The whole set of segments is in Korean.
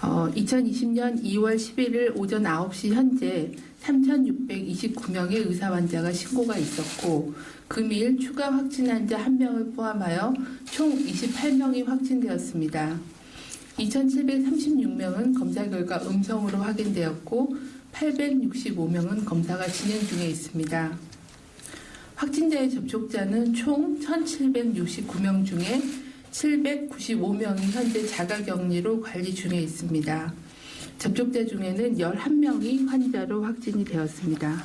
2020년 2월 11일 오전 9시 현재 3,629명의 의사 환자가 신고가 있었고, 금일 추가 확진 환자 1명을 포함하여 총 28명이 확진되었습니다. 2,736명은 검사 결과 음성으로 확인되었고 865명은 검사가 진행 중에 있습니다. 확진자의 접촉자는 총 1,769명 중에 795명이 현재 자가격리로 관리 중에 있습니다. 접촉자 중에는 11명이 환자로 확진이 되었습니다.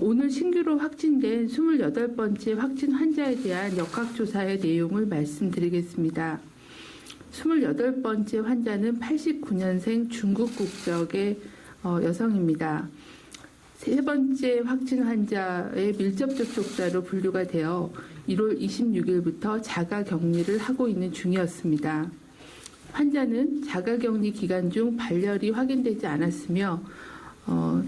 오늘 신규로 확진된 28번째 확진 환자에 대한 역학조사의 내용을 말씀드리겠습니다. 28번째 환자는 89년생 중국 국적의 여성입니다. 세 번째 확진 환자의 밀접 접촉자로 분류가 되어 1월 26일부터 자가격리를 하고 있는 중이었습니다. 환자는 자가격리 기간 중 발열이 확인되지 않았으며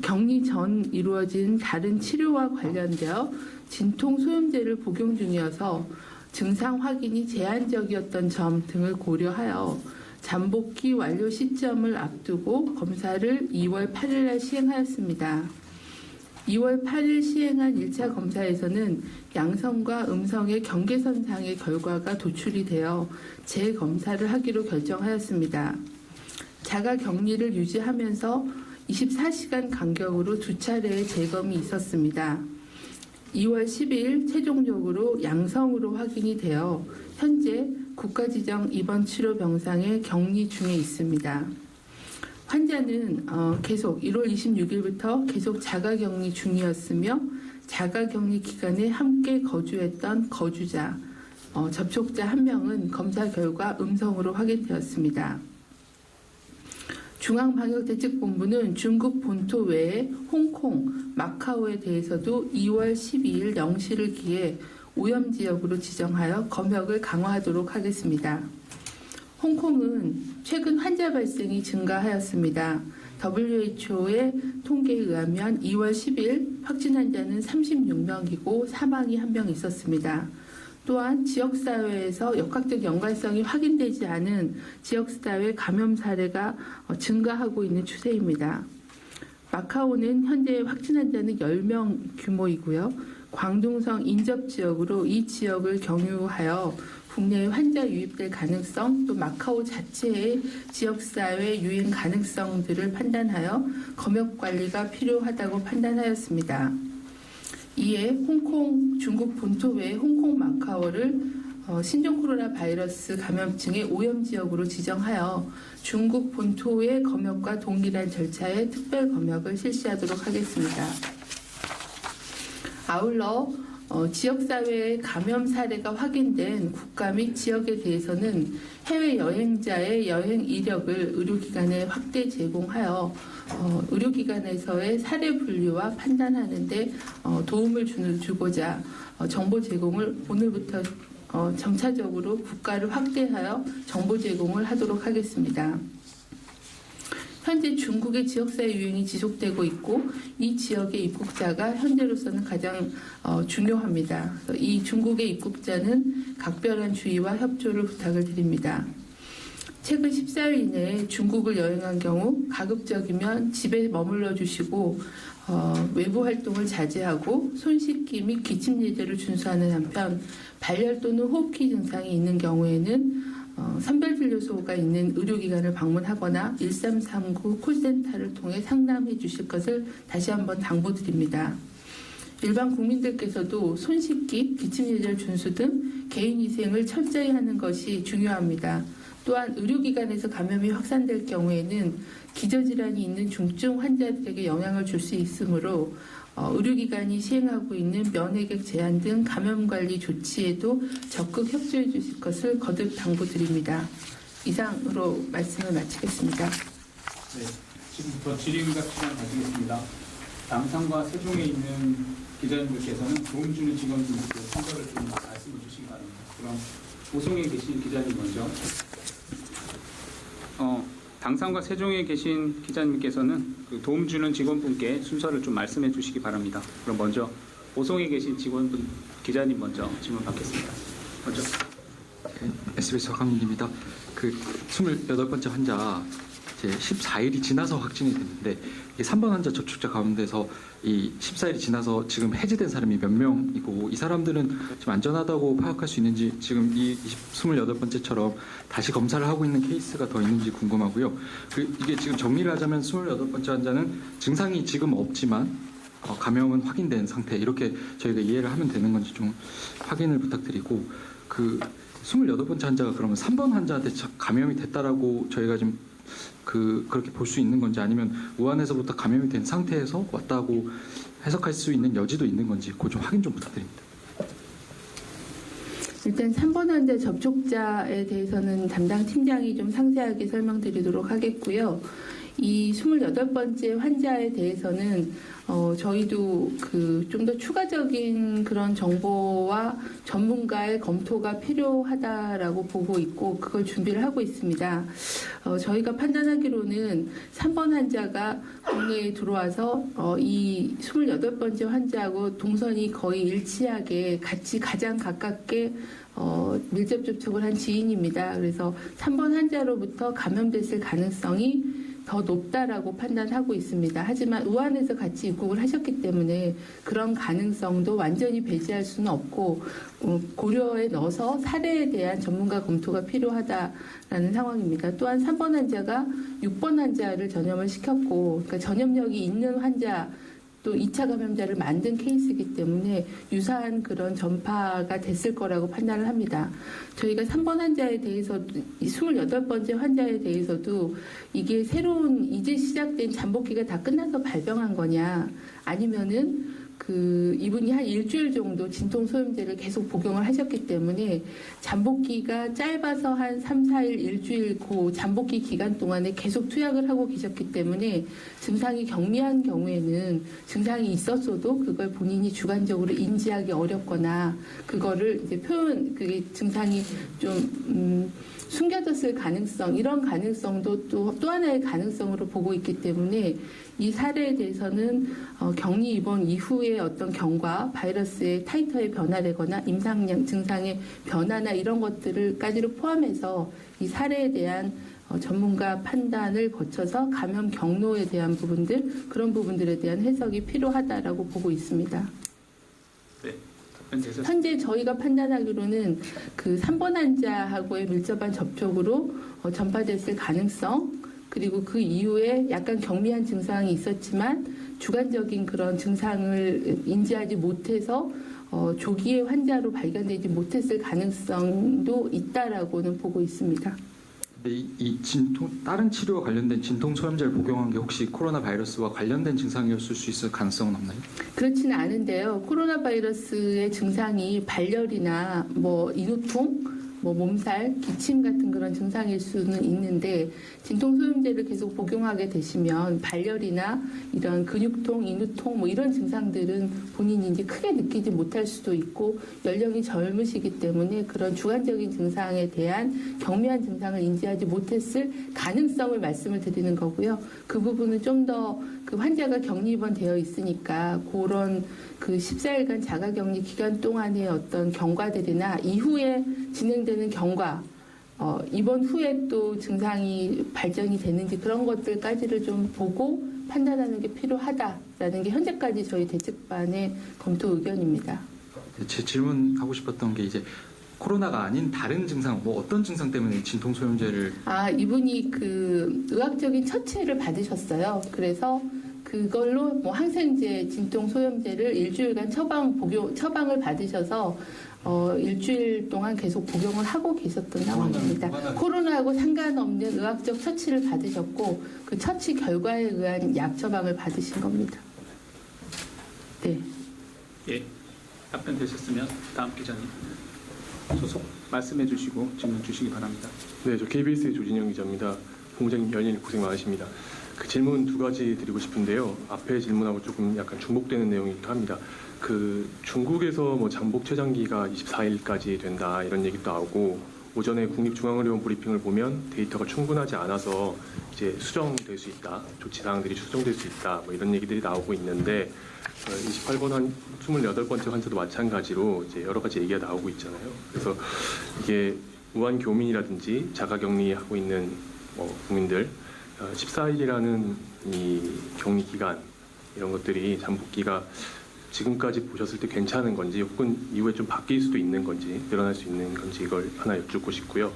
격리 전 이루어진 다른 치료와 관련되어 진통 소염제를 복용 중이어서 증상 확인이 제한적이었던 점 등을 고려하여 잠복기 완료 시점을 앞두고 검사를 2월 8일 날 시행하였습니다. 2월 8일 시행한 1차 검사에서는 양성과 음성의 경계선상의 결과가 도출이 되어 재검사를 하기로 결정하였습니다. 자가격리를 유지하면서 24시간 간격으로 2차례의 재검이 있었습니다. 2월 10일 최종적으로 양성으로 확인이 되어 현재 국가지정 입원치료병상에 격리 중에 있습니다. 환자는 계속 1월 26일부터 계속 자가격리 중이었으며 자가격리 기간에 함께 거주했던 거주자, 접촉자 1명은 검사 결과 음성으로 확인되었습니다. 중앙방역대책본부는 중국 본토 외에 홍콩, 마카오에 대해서도 2월 12일 0시를 기해 오염지역으로 지정하여 검역을 강화하도록 하겠습니다. 홍콩은 최근 환자 발생이 증가하였습니다. WHO의 통계에 의하면 2월 10일 확진 환자는 36명이고 사망이 1명 있었습니다. 또한 지역사회에서 역학적 연관성이 확인되지 않은 지역사회 감염 사례가 증가하고 있는 추세입니다. 마카오는 현재 확진 환자는 10명 규모이고요. 광둥성 인접지역으로 이 지역을 경유하여 국내에 환자 유입될 가능성, 또 마카오 자체의 지역사회 유행 가능성들을 판단하여 검역 관리가 필요하다고 판단하였습니다. 이에 홍콩, 중국 본토 외 홍콩, 마카오를 신종 코로나 바이러스 감염증의 오염지역으로 지정하여 중국 본토의 검역과 동일한 절차의 특별 검역을 실시하도록 하겠습니다. 아울러 지역사회의 감염 사례가 확인된 국가 및 지역에 대해서는 해외 여행자의 여행 이력을 의료기관에 확대 제공하여 의료기관에서의 사례 분류와 판단하는 데 도움을 주고자 정보 제공을 오늘부터 점차적으로 국가를 확대하여 정보 제공을 하도록 하겠습니다. 현재 중국의 지역사회 유행이 지속되고 있고 이 지역의 입국자가 현재로서는 가장 중요합니다. 이 중국의 입국자는 각별한 주의와 협조를 부탁을 드립니다. 최근 14일 이내에 중국을 여행한 경우 가급적이면 집에 머물러 주시고 외부 활동을 자제하고 손 씻기 및 기침 예절을 준수하는 한편 발열 또는 호흡기 증상이 있는 경우에는 선별진료소가 있는 의료기관을 방문하거나 1339 콜센터를 통해 상담해 주실 것을 다시 한번 당부드립니다. 일반 국민들께서도 손 씻기, 기침 예절 준수 등 개인위생을 철저히 하는 것이 중요합니다. 또한 의료기관에서 감염이 확산될 경우에는 기저질환이 있는 중증 환자들에게 영향을 줄 수 있으므로 의료기관이 시행하고 있는 면회객 제한 등 감염관리 조치에도 적극 협조해 주실 것을 거듭 당부드립니다. 이상으로 말씀을 마치겠습니다. 네, 지금부터 질의응답 시간 가지겠습니다. 당산과 세종에 있는 기자님들께서는 도움 주는 직원분들께 선거를 좀 말씀해 주시기 바랍니다. 그럼 오송에 계신 기자님 먼저. 당산과 세종에 계신 기자님께서는 그 도움 주는 직원분께 순서를 좀 말씀해 주시기 바랍니다. 그럼 먼저 오송에 계신 직원분 기자님 먼저 질문 받겠습니다. 먼저. SBS 박항민입니다. 그 28번째 환자 이제 14일이 지나서 확진이 됐는데 이 3번 환자 접촉자 가운데서 이 14일이 지나서 지금 해제된 사람이 몇 명이고 이 사람들은 지금 안전하다고 파악할 수 있는지 지금 이 28번째처럼 다시 검사를 하고 있는 케이스가 더 있는지 궁금하고요. 이게 지금 정리를 하자면 28번째 환자는 증상이 지금 없지만 감염은 확인된 상태 이렇게 저희가 이해를 하면 되는 건지 좀 확인을 부탁드리고 그 28번째 환자가 그러면 3번 환자한테 감염이 됐다라고 저희가 지금 그렇게 볼 수 있는 건지 아니면 우한에서부터 감염이 된 상태에서 왔다고 해석할 수 있는 여지도 있는 건지 그거 좀 확인 좀 부탁드립니다. 일단 3번 환자 접촉자에 대해서는 담당 팀장이 좀 상세하게 설명드리도록 하겠고요. 이 28번째 환자에 대해서는 저희도 좀 더 추가적인 그런 정보와 전문가의 검토가 필요하다라고 보고 있고 그걸 준비를 하고 있습니다. 저희가 판단하기로는 3번 환자가 국내에 들어와서 이 28번째 환자하고 동선이 거의 일치하게 같이 가장 가깝게 밀접 접촉을 한 지인입니다. 그래서 3번 환자로부터 감염됐을 가능성이 더 높다라고 판단하고 있습니다. 하지만 우한에서 같이 입국을 하셨기 때문에 그런 가능성도 완전히 배제할 수는 없고 고려에 넣어서 사례에 대한 전문가 검토가 필요하다라는 상황입니다. 또한 3번 환자가 6번 환자를 전염을 시켰고 그러니까 전염력이 있는 환자 또 2차 감염자를 만든 케이스이기 때문에 유사한 그런 전파가 됐을 거라고 판단을 합니다. 저희가 3번 환자에 대해서 28번째 환자에 대해서도 이게 새로운 이제 시작된 잠복기가 다 끝나서 발병한 거냐 아니면은 이분이 한 일주일 정도 진통소염제를 계속 복용을 하셨기 때문에 잠복기가 짧아서 한 3, 4일, 일주일 잠복기 기간 동안에 계속 투약을 하고 계셨기 때문에 증상이 경미한 경우에는 증상이 있었어도 그걸 본인이 주관적으로 인지하기 어렵거나 그거를 이제 그게 증상이 좀 숨겨졌을 가능성 이런 가능성도 또 하나의 가능성으로 보고 있기 때문에 이 사례에 대해서는 격리 입원 이후의 어떤 경과, 바이러스의 타이터의 변화라거나 임상량 증상의 변화나 이런 것들을까지로 포함해서 이 사례에 대한 전문가 판단을 거쳐서 감염 경로에 대한 부분들 그런 부분들에 대한 해석이 필요하다라고 보고 있습니다. 네. 현재 저희가 판단하기로는 3번 환자하고의 밀접한 접촉으로 전파됐을 가능성 그리고 그 이후에 약간 경미한 증상이 있었지만 주관적인 그런 증상을 인지하지 못해서 조기에 환자로 발견되지 못했을 가능성도 있다라고는 보고 있습니다. 근데 다른 치료와 관련된 진통소염제를 복용한 게 혹시 코로나 바이러스와 관련된 증상이었을 수 있을 가능성은 없나요? 그렇지는 않은데요. 코로나 바이러스의 증상이 발열이나 인후통, 몸살, 기침 같은 그런 증상일 수는 있는데 진통소염제를 계속 복용하게 되시면 발열이나 이런 근육통, 인후통 이런 증상들은 본인이 이제 크게 느끼지 못할 수도 있고 연령이 젊으시기 때문에 그런 주관적인 증상에 대한 경미한 증상을 인지하지 못했을 가능성을 말씀을 드리는 거고요. 그 부분은 좀 더 환자가 격리 입원되어 있으니까 그런 14일간 자가격리 기간 동안의 어떤 경과들이나 이후에 진행되는 경과 입원 후에 또 증상이 발전이 되는지 그런 것들까지를 좀 보고 판단하는 게 필요하다라는 게 현재까지 저희 대책반의 검토 의견입니다. 제 질문하고 싶었던 게 이제 코로나가 아닌 다른 증상, 어떤 증상 때문에 진통소염제를 이분이 의학적인 처치를 받으셨어요. 그래서 그걸로 항생제, 진통소염제를 일주일간 처방을 받으셔서 일주일 동안 계속 복용을 하고 계셨던 상황입니다. 코로나하고 상관없는 의학적 처치를 받으셨고 그 처치 결과에 의한 약 처방을 받으신 겁니다. 네. 예, 답변 되셨으면 다음 기자님 소속 말씀해 주시고 질문 주시기 바랍니다. 네, 저 KBS의 조진영 기자입니다. 본부장님 연일 고생 많으십니다. 질문 두 가지 드리고 싶은데요. 앞에 질문하고 조금 약간 중복되는 내용이기도 합니다. 중국에서 잠복 최장기가 24일까지 된다 이런 얘기도 나오고 오전에 국립중앙의료원 브리핑을 보면 데이터가 충분하지 않아서 이제 수정될 수 있다, 조치 사항들이 수정될 수 있다 이런 얘기들이 나오고 있는데 28번 28번째 환자도 마찬가지로 이제 여러 가지 얘기가 나오고 있잖아요. 그래서 이게 무한 교민이라든지 자가격리하고 있는 국민들 14일이라는 이 격리 기간 이런 것들이 잠복기가 지금까지 보셨을 때 괜찮은 건지 혹은 이후에 좀 바뀔 수도 있는 건지 늘어날 수 있는 건지 이걸 하나 여쭙고 싶고요.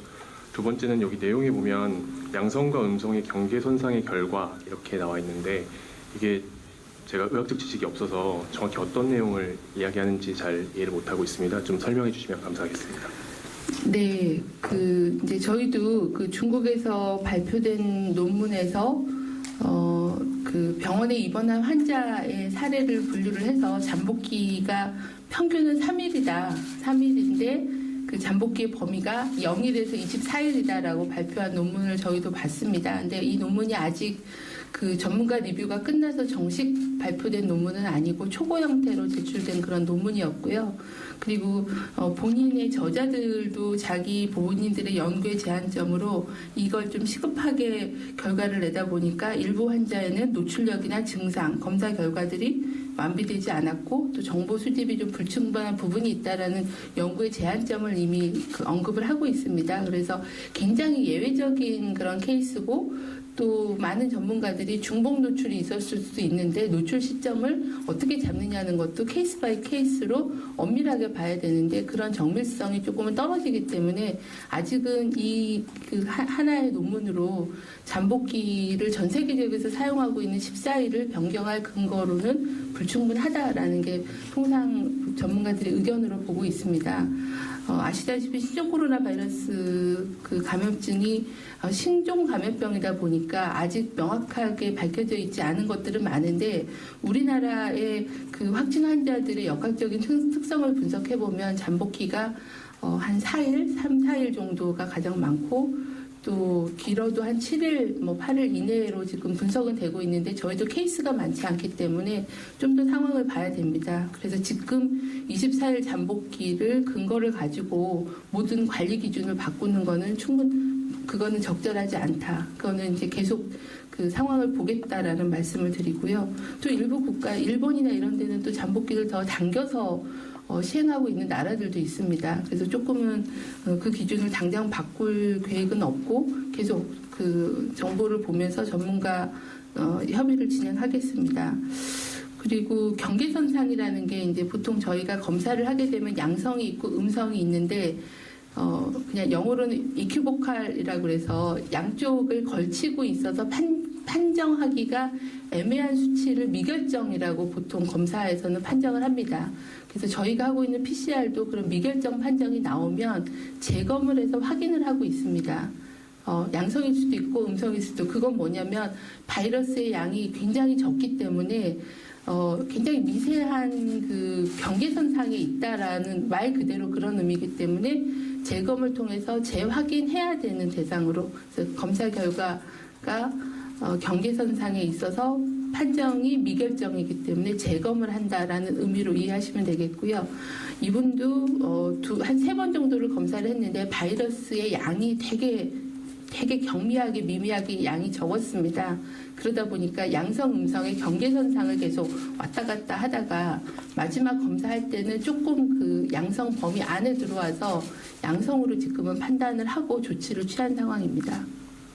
두 번째는 여기 내용에 보면 양성과 음성의 경계선상의 결과 이렇게 나와 있는데 이게 제가 의학적 지식이 없어서 정확히 어떤 내용을 이야기하는지 잘 이해를 못하고 있습니다. 좀 설명해 주시면 감사하겠습니다. 네, 이제 저희도 중국에서 발표된 논문에서 그 병원에 입원한 환자의 사례를 분류를 해서 잠복기가 평균은 3일이다. 3일인데 그 잠복기의 범위가 0일에서 24일이다라고 발표한 논문을 저희도 봤습니다. 근데 이 논문이 아직 그 전문가 리뷰가 끝나서 정식 발표된 논문은 아니고 초고 형태로 제출된 그런 논문이었고요. 그리고 본인의 저자들도 자기 본인들의 연구의 제한점으로 이걸 좀 시급하게 결과를 내다 보니까 일부 환자에는 노출력이나 증상, 검사 결과들이 완비되지 않았고 또 정보 수집이 좀 불충분한 부분이 있다라는 연구의 제한점을 이미 언급을 하고 있습니다. 그래서 굉장히 예외적인 그런 케이스고 또 많은 전문가들이 중복 노출이 있었을 수도 있는데 노출 시점을 어떻게 잡느냐는 것도 케이스 바이 케이스로 엄밀하게 봐야 되는데 그런 정밀성이 조금은 떨어지기 때문에 아직은 하나의 논문으로 잠복기를 전 세계적에서 사용하고 있는 14일을 변경할 근거로는 불충분하다라는 게 통상 전문가들의 의견으로 보고 있습니다. 아시다시피 신종 코로나 바이러스 그 감염증이 신종 감염병이다 보니까 아직 명확하게 밝혀져 있지 않은 것들은 많은데 우리나라의 그 확진 환자들의 역학적인 특성을 분석해 보면 잠복기가 한 4일, 3, 4일 정도가 가장 많고 또 길어도 한 7일, 8일 이내로 지금 분석은 되고 있는데 저희도 케이스가 많지 않기 때문에 좀 더 상황을 봐야 됩니다. 그래서 지금 24일 잠복기를 근거를 가지고 모든 관리 기준을 바꾸는 거는 그거는 적절하지 않다. 그거는 이제 계속 그 상황을 보겠다라는 말씀을 드리고요. 또 일부 국가, 일본이나 이런 데는 또 잠복기를 더 당겨서 시행하고 있는 나라들도 있습니다. 그래서 조금은 그 기준을 당장 바꿀 계획은 없고 계속 그 정보를 보면서 전문가 협의를 진행하겠습니다. 그리고 경계선상이라는 게 이제 보통 저희가 검사를 하게 되면 양성이 있고 음성이 있는데 그냥 영어로는 이큐보칼이라고 그래서 양쪽을 걸치고 있어서 판정하기가 애매한 수치를 미결정이라고 보통 검사에서는 판정을 합니다. 그래서 저희가 하고 있는 PCR도 그런 미결정 판정이 나오면 재검을 해서 확인을 하고 있습니다. 양성일 수도 있고 음성일 수도. 그건 뭐냐면 바이러스의 양이 굉장히 적기 때문에 굉장히 미세한 그 경계선상에 있다라는 말 그대로 그런 의미이기 때문에 재검을 통해서 재확인해야 되는 대상으로 그래서 검사 결과가 경계선상에 있어서 판정이 미결정이기 때문에 재검을 한다라는 의미로 이해하시면 되겠고요. 이분도 한 3번 정도를 검사를 했는데 바이러스의 양이 되게 경미하게 미미하게 양이 적었습니다. 그러다 보니까 양성 음성의 경계선상을 계속 왔다 갔다 하다가 마지막 검사할 때는 조금 그 양성 범위 안에 들어와서 양성으로 지금은 판단을 하고 조치를 취한 상황입니다.